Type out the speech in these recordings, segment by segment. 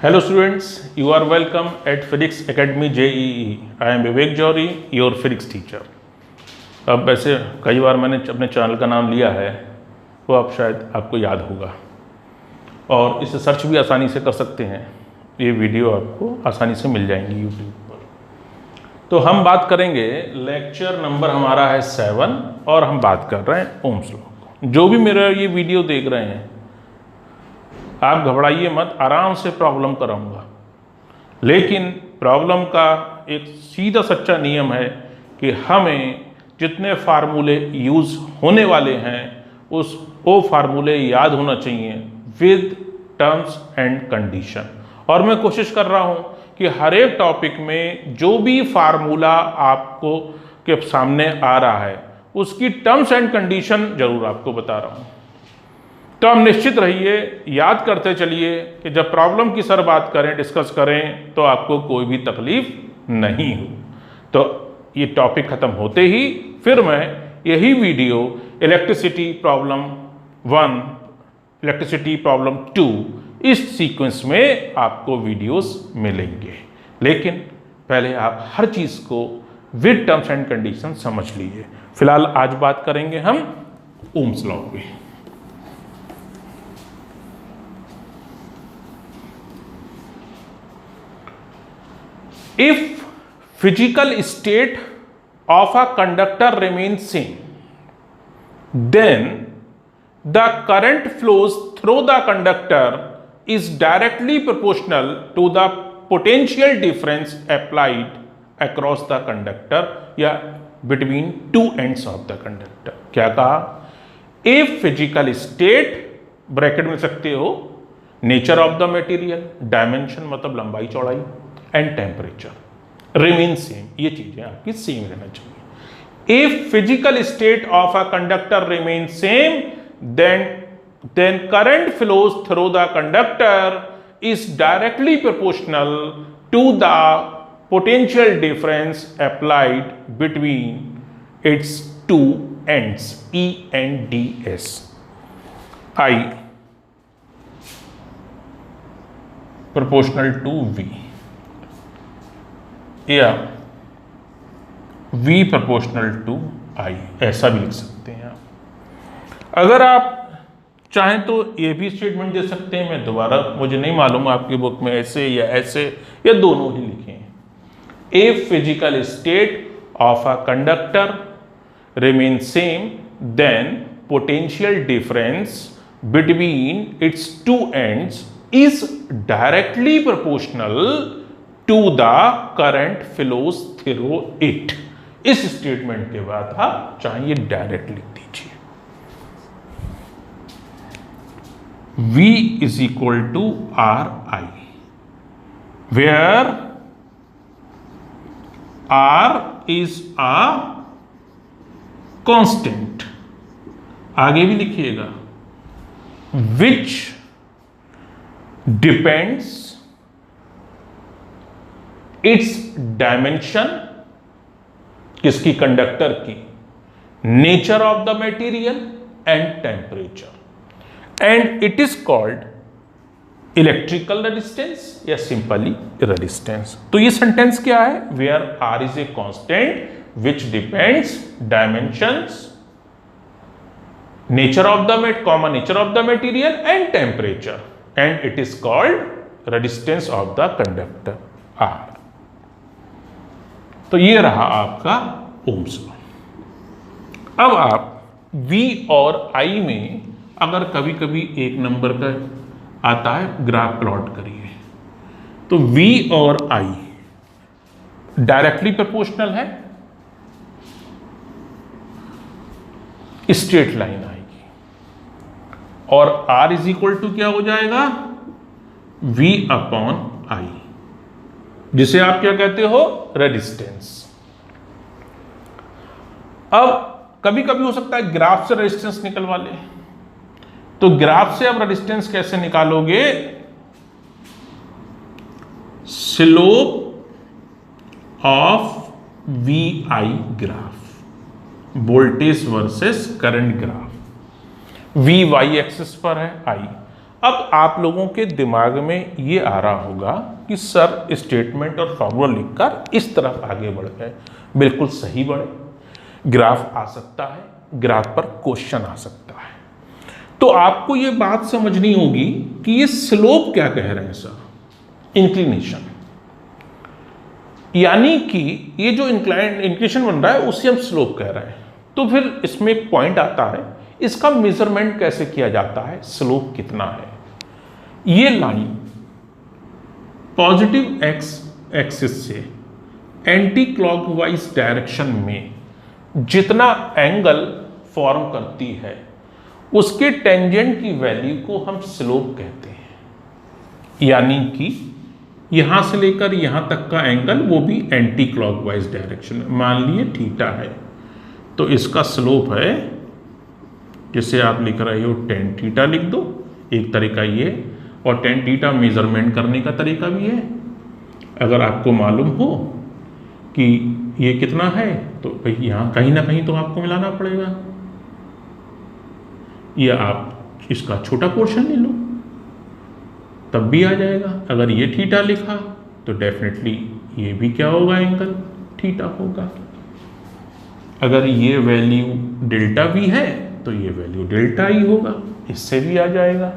Hello students, you are welcome at Physics Academy JEE. I am Vivek Johri, your physics teacher. अब वैसे कई बार मैंने अपने channel का नाम लिया है, वो आप शायद आपको याद होगा और इसे सर्च भी आसानी से कर सकते हैं। ये वीडियो आपको आसानी से मिल जाएंगी यूट्यूब पर। तो हम बात करेंगे, लेक्चर नंबर हमारा है 7 और हम बात कर रहे हैं ओम्स लॉ। जो भी मेरा ये वीडियो देख रहे हैं, आप घबराइए मत, आराम से प्रॉब्लम कराऊंगा। लेकिन प्रॉब्लम का एक सीधा सच्चा नियम है कि हमें जितने फार्मूले यूज़ होने वाले हैं वो फार्मूले याद होना चाहिए विद टर्म्स एंड कंडीशन। और मैं कोशिश कर रहा हूं कि हर एक टॉपिक में जो भी फार्मूला आपको के सामने आ रहा है उसकी टर्म्स एंड कंडीशन जरूर आपको बता रहा हूं। तो हम निश्चित रहिए, याद करते चलिए कि जब प्रॉब्लम की सर बात करें, डिस्कस करें, तो आपको कोई भी तकलीफ नहीं हो। तो ये टॉपिक ख़त्म होते ही फिर मैं यही video electricity problem 1, electricity problem 2, इस सीक्वेंस में आपको वीडियोस मिलेंगे। लेकिन पहले आप हर चीज़ को विद टर्म्स एंड कंडीशन समझ लीजिए। फिलहाल आज बात करेंगे हम ओम्स लॉ पे। If physical state of a conductor remains same, then the current flows through the conductor is directly proportional to the potential difference applied across the conductor या between two ends of the conductor। क्या कहा? If physical state bracket में सकते हो, nature of the material, dimension मतलब लंबाई चौड़ाई, and temperature remain same, ये चीजें आपकी सेम रहना चाहिए। If physical state of a conductor remain same, then current flows through the conductor is directly proportional to the potential difference applied between its two ends, E and DS। I proportional to V या V proportional to I, ऐसा भी लिख सकते हैं आप। अगर आप चाहें तो ये भी स्टेटमेंट दे सकते हैं, मैं दोबारा, मुझे नहीं मालूम आपकी बुक में ऐसे या ऐसे या दोनों ही लिखे हैं। If physical state of a conductor remain same, then potential difference between its two ends is directly proportional to the current flows through it. इस स्टेटमेंट के बाद आप चाहिए डायरेक्ट लिख दीजिए, V is equal to RI, where R is a constant. आगे भी लिखिएगा, विच डिपेंड्स इट्स डायमेंशन, किसकी? कंडक्टर की, nature of the material and temperature, and it is called electrical resistance या सिंपली रेजिस्टेंस। तो ये सेंटेंस क्या है? Where R is a constant which depends dimensions, nature of the nature of the material and temperature, and it is called resistance of the conductor R. तो ये रहा आपका Ohm's law. अब आप V और I में अगर कभी कभी एक नंबर का आता है, ग्राफ प्लॉट करिए, तो V और I डायरेक्टली प्रोपोर्शनल है, स्ट्रेट लाइन आएगी, और R इज इक्वल टू क्या हो जाएगा? V अपॉन I, जिसे आप क्या कहते हो? रेजिस्टेंस। अब कभी कभी हो सकता है ग्राफ से रेजिस्टेंस निकलवा ले, तो ग्राफ से आप रेजिस्टेंस कैसे निकालोगे? Slope of VI graph, voltage versus current graph. V y axis पर है, I अब आप लोगों के दिमाग में ये आ रहा होगा कि सर स्टेटमेंट और फॉर्मूला लिखकर इस तरफ आगे बढ़ गए। बिल्कुल सही बढ़े। ग्राफ आ सकता है, ग्राफ पर क्वेश्चन आ सकता है। तो आपको ये बात समझनी होगी कि ये स्लोप क्या कह रहे हैं सर, इंक्लिनेशन, यानी कि ये जो इंक्लिनेशन बन रहा है उसे हम स्लोप कह रहे हैं। तो फिर इसमें एक पॉइंट आता है, इसका मेजरमेंट कैसे किया जाता है, स्लोप कितना है। ये लाइन पॉजिटिव एक्स एक्सिस से एंटी क्लॉकवाइज डायरेक्शन में जितना एंगल फॉर्म करती है उसके टेंजेंट की वैल्यू को हम स्लोप कहते हैं। यानी कि यहां से लेकर यहां तक का एंगल वो भी एंटी क्लॉकवाइज डायरेक्शन में, मान लिए थीटा है, तो इसका स्लोप है, जिसे आप लिख रहे हो टेन थीटा लिख दो, एक तरीका ये। और टेन थीटा मेजरमेंट करने का तरीका भी है। अगर आपको मालूम हो कि ये कितना है तो भाई यहाँ कहीं ना कहीं तो आपको मिलाना पड़ेगा, या आप इसका छोटा पोर्शन ले लो तब भी आ जाएगा। अगर ये थीटा लिखा तो डेफिनेटली ये भी क्या होगा, एंगल थीटा होगा। अगर ये वैल्यू डेल्टा भी है तो ये वैल्यू डेल्टा ही होगा, इससे भी आ जाएगा।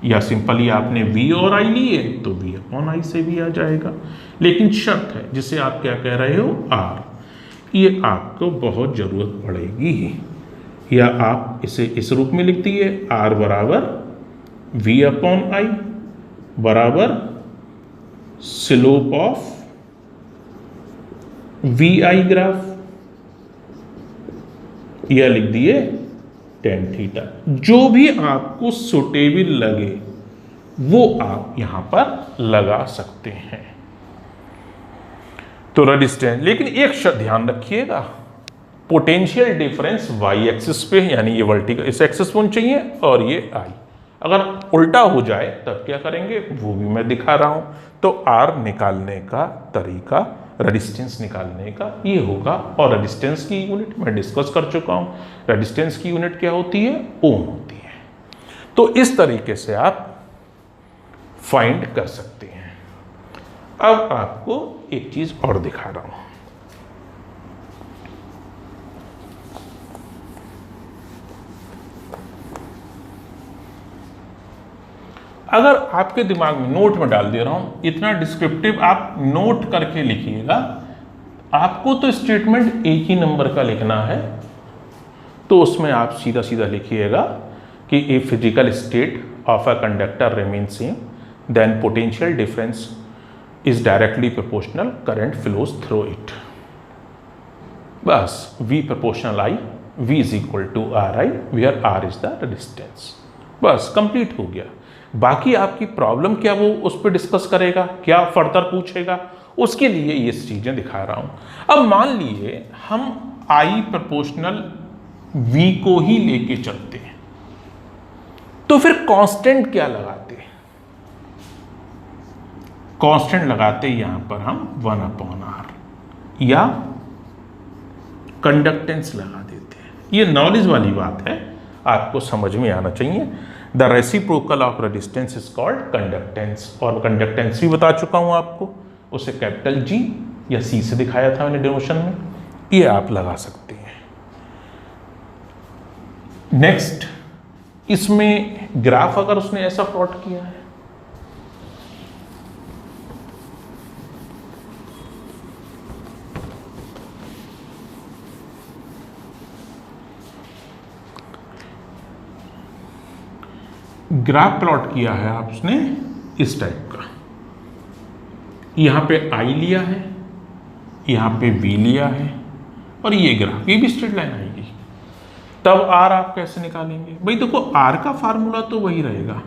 या सिंपली आपने v और i लिए तो v अपॉन i से भी आ जाएगा। लेकिन शर्त है, जिसे आप क्या कह रहे हो, r, ये आपको बहुत जरूरत पड़ेगी, या आप इसे इस रूप में लिख दिए, r बराबर v अपॉन i बराबर स्लोप ऑफ vi ग्राफ, यह लिख दिए टेन थीटा। जो भी आपको सुटेबल लगे वो आप यहां पर लगा सकते हैं। तो रेजिस्टेंस, लेकिन एक शर्त ध्यान रखिएगा, पोटेंशियल डिफरेंस वाई एक्सिस पे, यानी ये वर्टिकल इस एक्सिस पर चाहिए और ये आई। अगर उल्टा हो जाए तब क्या करेंगे वो भी मैं दिखा रहा हूं। तो आर निकालने का तरीका, रेजिस्टेंस निकालने का ये होगा। और रेजिस्टेंस की यूनिट मैं डिस्कस कर चुका हूं। रेजिस्टेंस की यूनिट क्या होती है, ओम होती है। तो इस तरीके से आप फाइंड कर सकते हैं। अब आपको एक चीज और दिखा रहा हूं। अगर आपके दिमाग में, नोट में डाल दे रहा हूं, इतना डिस्क्रिप्टिव आप नोट करके लिखिएगा। आपको तो स्टेटमेंट एक ही नंबर का लिखना है, तो उसमें आप सीधा सीधा लिखिएगा कि a physical state of a conductor remain same, then potential difference is directly proportional, current flows through it. बस V proportional I, V is equal to RI, where R is the resistance. बस complete हो गया। बाकी आपकी problem क्या वो उस पर डिस्कस करेगा, क्या फर्दर पूछेगा, उसके लिए ये चीजें दिखा रहा हूं। अब मान लिए हम I प्रोपोर्शनल V को ही लेके चलते हैं, तो फिर कांस्टेंट क्या लगाते हैं, कांस्टेंट लगाते यहां पर हम 1/r या कंडक्टेंस लगा देते हैं। ये नॉलेज वाली बात है, आपको समझ में आना चाहिए। The reciprocal of resistance is called conductance, और कंडक्टेंस भी बता चुका हूं आपको, उसे कैपिटल G या C से दिखाया था मैंने डिनोशन में, ये आप लगा सकते हैं। नेक्स्ट, इसमें ग्राफ अगर उसने ऐसा प्लॉट किया है, ग्राफ प्लॉट किया है आपने इस टाइप का, यहां पे I लिया है, यहां पे V लिया है, और ये ग्राफ, ये भी स्ट्रेट लाइन आएगी, तब R आप कैसे निकालेंगे भाई? देखो R का फार्मूला तो वही रहेगा,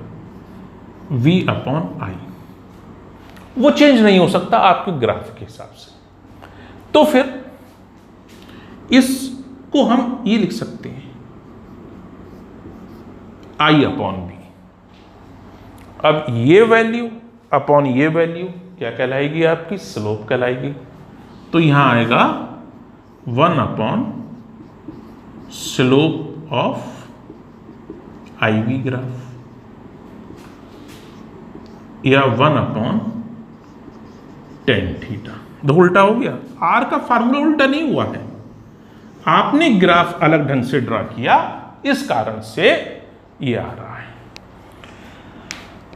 V अपॉन I, वो चेंज नहीं हो सकता आपके ग्राफ के हिसाब से। तो फिर इसको हम ये लिख सकते हैं I अपॉन V। अब ये वैल्यू अपॉन ये वैल्यू क्या कहलाएगी, आपकी स्लोप कहलाएगी। तो यहां आएगा 1 upon slope of IV graph. या 1/tan थीटा। तो उल्टा हो गया, आर का फार्मूला उल्टा नहीं हुआ है, आपने ग्राफ अलग ढंग से ड्रा किया, इस कारण से ये आ रहा है।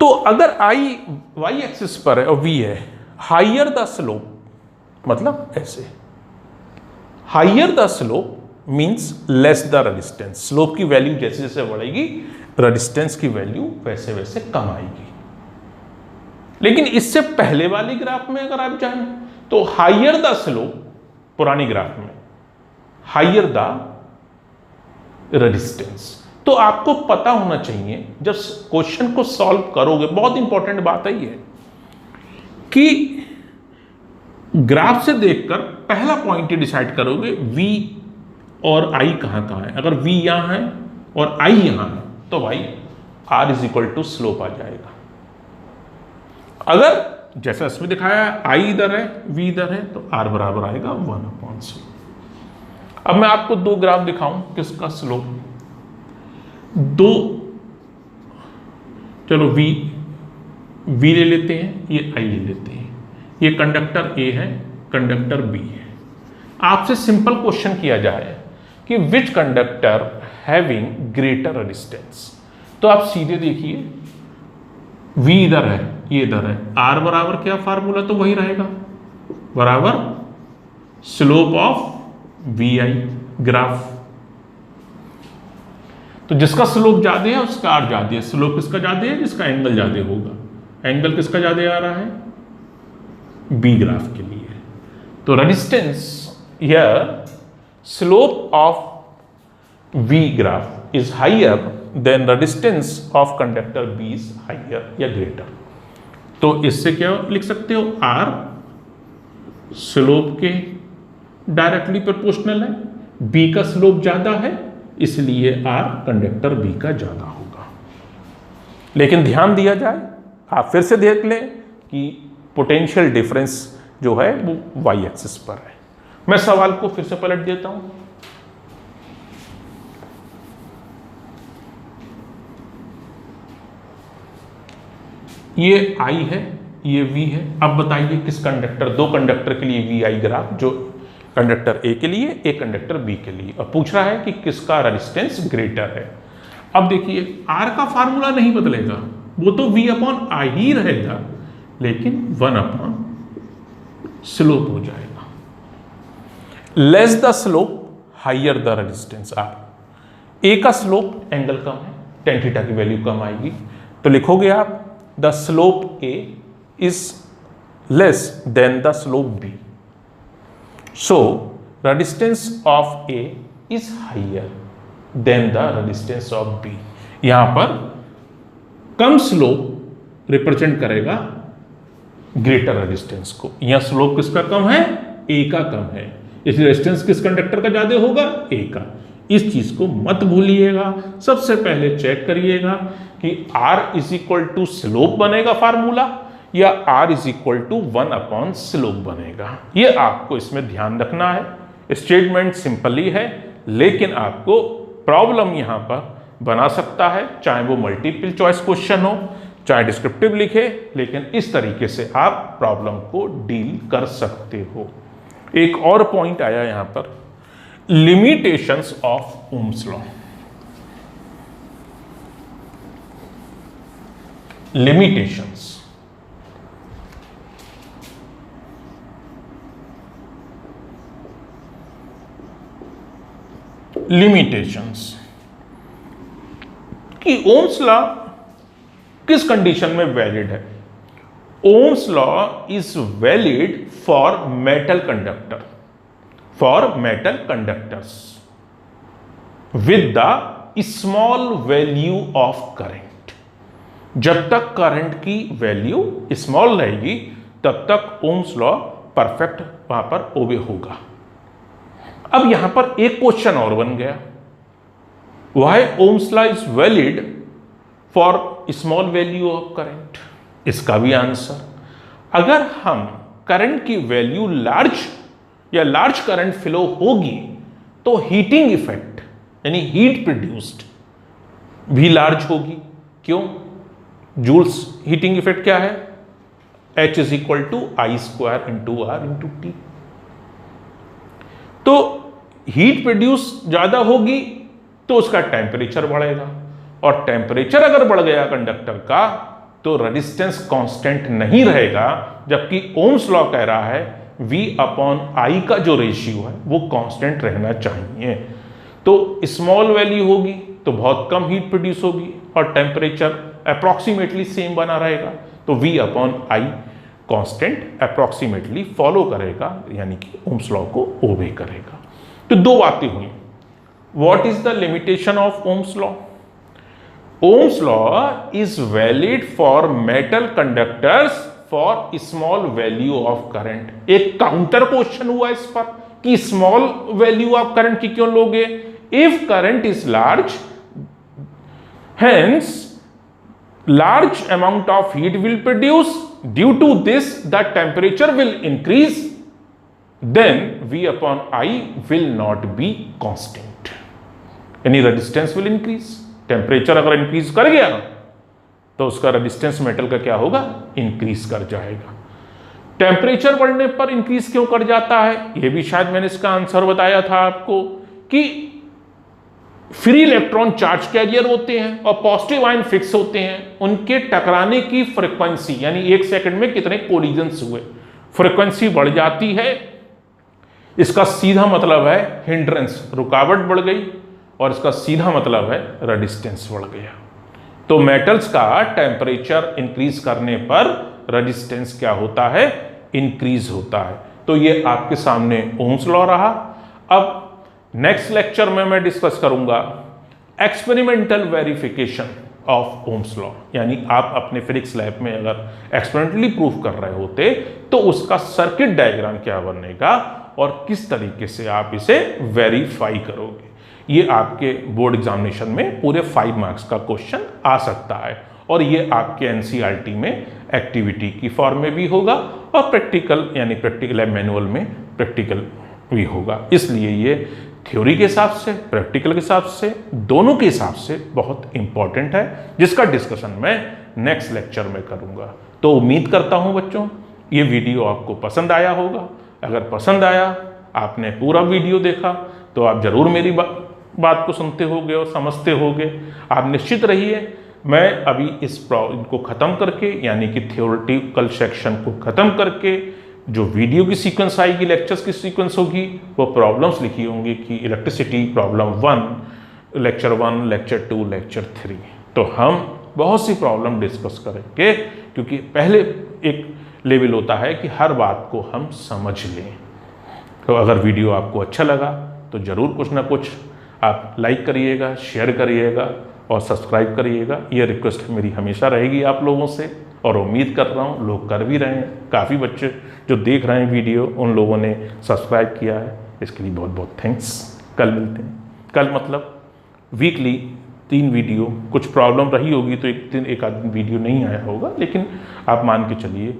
तो अगर आई वाई एक्सिस पर है और वी है, हाइयर द स्लोप, मतलब ऐसे, higher the slope means less the resistance. Slope की वैल्यू जैसे जैसे बढ़ेगी, रेजिस्टेंस की वैल्यू वैसे वैसे कम आएगी। लेकिन इससे पहले वाली ग्राफ में अगर आप जाएं तो हाइयर द स्लोप, पुरानी ग्राफ में हाइयर द रेजिस्टेंस। तो आपको पता होना चाहिए जब क्वेश्चन को सॉल्व करोगे, बहुत इंपॉर्टेंट बात है ये कि ग्राफ से देखकर पहला पॉइंट ही डिसाइड करोगे V और I कहां कहां है। अगर V यहां है और I यहां है तो भाई R is equal to slope आ जाएगा। अगर जैसा इसमें दिखाया है I इधर है, V इधर है, तो R बराबर आएगा 1/स्लोप। अब मैं आपको दो ग्राफ दिखाऊं किसका स्लोप, दो, चलो V ले लेते हैं, ये I ले लेते हैं। ये कंडक्टर A है, कंडक्टर B है। आपसे सिंपल क्वेश्चन किया जाए कि विच कंडक्टर हैविंग ग्रेटर रेजिस्टेंस, तो आप सीधे देखिए, V इधर है, ये इधर है, R बराबर क्या फार्मूला, तो वही रहेगा, बराबर स्लोप ऑफ VI ग्राफ। तो जिसका स्लोप ज्यादा है उसका R ज्यादा है। स्लोप किसका ज्यादा है, जिसका एंगल ज्यादा होगा। एंगल किसका ज्यादा आ रहा है, B ग्राफ के लिए। तो resistance here, slope of V graph is higher than resistance of conductor B is higher या ग्रेटर। तो इससे क्या लिख सकते हो, R स्लोप के डायरेक्टली प्रोपोर्शनल है, B का स्लोप ज्यादा है, इसलिए R कंडक्टर B का ज्यादा होगा। लेकिन ध्यान दिया जाए, आप फिर से देख लें कि पोटेंशियल डिफरेंस जो है वो वाई एक्सिस पर है। मैं सवाल को फिर से पलट देता हूं। ये I है, ये V है। अब बताइए किस कंडक्टर, दो कंडक्टर के लिए VI ग्राफ, जो कंडक्टर A के लिए, एक कंडक्टर B के लिए। अब पूछ रहा है कि किसका रेजिस्टेंस ग्रेटर है। अब देखिए R का फार्मूला नहीं बदलेगा, वो तो V/I ही रहेगा, लेकिन 1/स्लोप हो जाएगा। Less the slope higher the resistance R। A का स्लोप एंगल कम है, tan थीटा की वैल्यू कम आएगी, तो लिखोगे आप the slope A is less than the slope B, so resistance of A is higher than the resistance of B। यहां पर कम स्लोप रिप्रेजेंट करेगा ग्रेटर रेजिस्टेंस को। यहां स्लोप किसका कम है, A का कम है, इसलिए रेजिस्टेंस किस कंडक्टर का ज्यादा होगा, A का। इस चीज को मत भूलिएगा, सबसे पहले चेक करिएगा कि R is equal to slope बनेगा फार्मूला, या R इज इक्वल टू 1/स्लोप बनेगा। ये आपको इसमें ध्यान रखना है। स्टेटमेंट सिंपल ही है, लेकिन आपको प्रॉब्लम यहां पर बना सकता है, चाहे वो मल्टीपल चॉइस क्वेश्चन हो, चाहे डिस्क्रिप्टिव लिखे, लेकिन इस तरीके से आप प्रॉब्लम को डील कर सकते हो। एक और पॉइंट आया यहां पर, limitations of Ohm's law. Limitations, limitations कि ओम्स लॉ किस कंडीशन में वैलिड है। Ohms law is valid for metal conductor, for metal conductors with the small value of current. जब तक करंट की वैल्यू स्मॉल रहेगी तब तक ओम्स लॉ परफेक्ट वहां पर ओबे होगा। अब यहां पर एक क्वेश्चन और बन गया, why Ohm's law is valid for small value of current. इसका भी आंसर, अगर हम करंट की वैल्यू लार्ज या लार्ज करंट फ्लो होगी तो हीटिंग इफेक्ट यानी हीट प्रोड्यूस्ड भी लार्ज होगी। क्यों? जूल्स हीटिंग इफेक्ट क्या है? H is equal to I square into R into T. तो हीट प्रोड्यूस ज्यादा होगी तो उसका टेम्परेचर बढ़ेगा, और टेम्परेचर अगर बढ़ गया कंडक्टर का तो रेजिस्टेंस कांस्टेंट नहीं रहेगा, जबकि ओम्स लॉ कह रहा है V अपॉन I का जो रेशियो है वो कांस्टेंट रहना चाहिए। तो स्मॉल वैल्यू होगी तो बहुत कम हीट प्रोड्यूस होगी और टेम्परेचर अप्रॉक्सीमेटली सेम बना रहेगा, तो V upon I constant approximately follow करेगा, यानी कि ओम्स लॉ को ओबे करेगा। तो दो बातें हुई। What is the limitation of Ohm's law? Ohms law is valid for metal conductors for small value of current. एक काउंटर क्वेश्चन हुआ इस पर कि स्मॉल वैल्यू ऑफ करंट की क्यों लोगे? If current is large, hence large amount of heat will produce, due to this the temperature will increase, then V upon I will not be constant, यानी resistance will increase. Temperature अगर increase कर गया तो उसका resistance metal का क्या होगा? Increase कर जाएगा। टेम्परेचर बढ़ने पर इंक्रीज क्यों कर जाता है? यह भी शायद मैंने इसका आंसर बताया था आपको कि फ्री इलेक्ट्रॉन चार्ज कैरियर होते हैं और पॉजिटिव आयन फिक्स होते हैं, उनके टकराने की फ्रीक्वेंसी यानी एक सेकंड में कितने कोलिजन्स हुए, फ्रीक्वेंसी बढ़ जाती है। इसका सीधा मतलब है हिंड्रेंस, रुकावट बढ़ गई, और इसका सीधा मतलब है रेजिस्टेंस बढ़ गया। तो मेटल्स का टेम्परेचर इंक्रीज करने पर रेजिस्टेंस क्या होता है? इंक्रीज होता है। तो ये आपके सामने ओम्स लॉ रहा। अब नेक्स्ट लेक्चर में मैं डिस्कस करूंगा experimental verification of Ohm's law, यानी आप अपने फिजिक्स लैब में अगर एक्सपेरिमेंटली प्रूफ कर रहे होते तो उसका सर्किट डायग्राम क्या बनेगा और किस तरीके से आप इसे वेरीफाई करोगे। ये आपके बोर्ड एग्जामिनेशन में पूरे 5 मार्क्स का क्वेश्चन आ सकता है, और ये आपके एनसीईआरटी में एक्टिविटी की फॉर्म में भी होगा और प्रैक्टिकल यानी प्रैक्टिकल लैब मैनुअल में प्रैक्टिकल भी होगा। इसलिए ये थ्योरी के हिसाब से, प्रैक्टिकल के हिसाब से, दोनों के हिसाब से बहुत इंपॉर्टेंट है, जिसका डिस्कशन मैं नेक्स्ट लेक्चर में करूंगा। तो उम्मीद करता हूं बच्चों ये वीडियो आपको पसंद आया होगा। अगर पसंद आया, आपने पूरा वीडियो देखा, तो आप जरूर मेरी बात को सुनते होगे और समझते होगे। आप निश्चित रहिए, मैं अभी इस को ख़त्म करके यानी कि थियोरेटिकल सेक्शन को ख़त्म करके जो वीडियो की सीक्वेंस आएगी, लेक्चर्स की सीक्वेंस होगी, वो प्रॉब्लम्स लिखी होंगी कि electricity problem 1, lecture 1, lecture 2, lecture 3। तो हम बहुत सी प्रॉब्लम डिस्कस करेंगे, क्योंकि पहले एक लेवल होता है कि हर बात को हम समझ लें। तो अगर वीडियो आपको अच्छा लगा तो ज़रूर कुछ ना कुछ आप लाइक करिएगा, शेयर करिएगा और सब्सक्राइब करिएगा। ये रिक्वेस्ट मेरी हमेशा रहेगी आप लोगों से, और उम्मीद कर रहा हूँ लोग कर भी रहे हैं। काफ़ी बच्चे जो देख रहे हैं वीडियो, उन लोगों ने सब्सक्राइब किया है, इसके लिए बहुत बहुत थैंक्स। कल मिलते हैं। कल मतलब वीकली 3 वीडियो, कुछ प्रॉब्लम रही होगी तो एक दिन एक आध वीडियो नहीं आया होगा, लेकिन आप मान के चलिए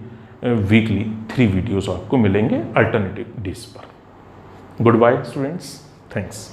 वीकली 3 वीडियोज़ आपको मिलेंगे अल्टरनेटिव डेज पर। Goodbye students, thanks.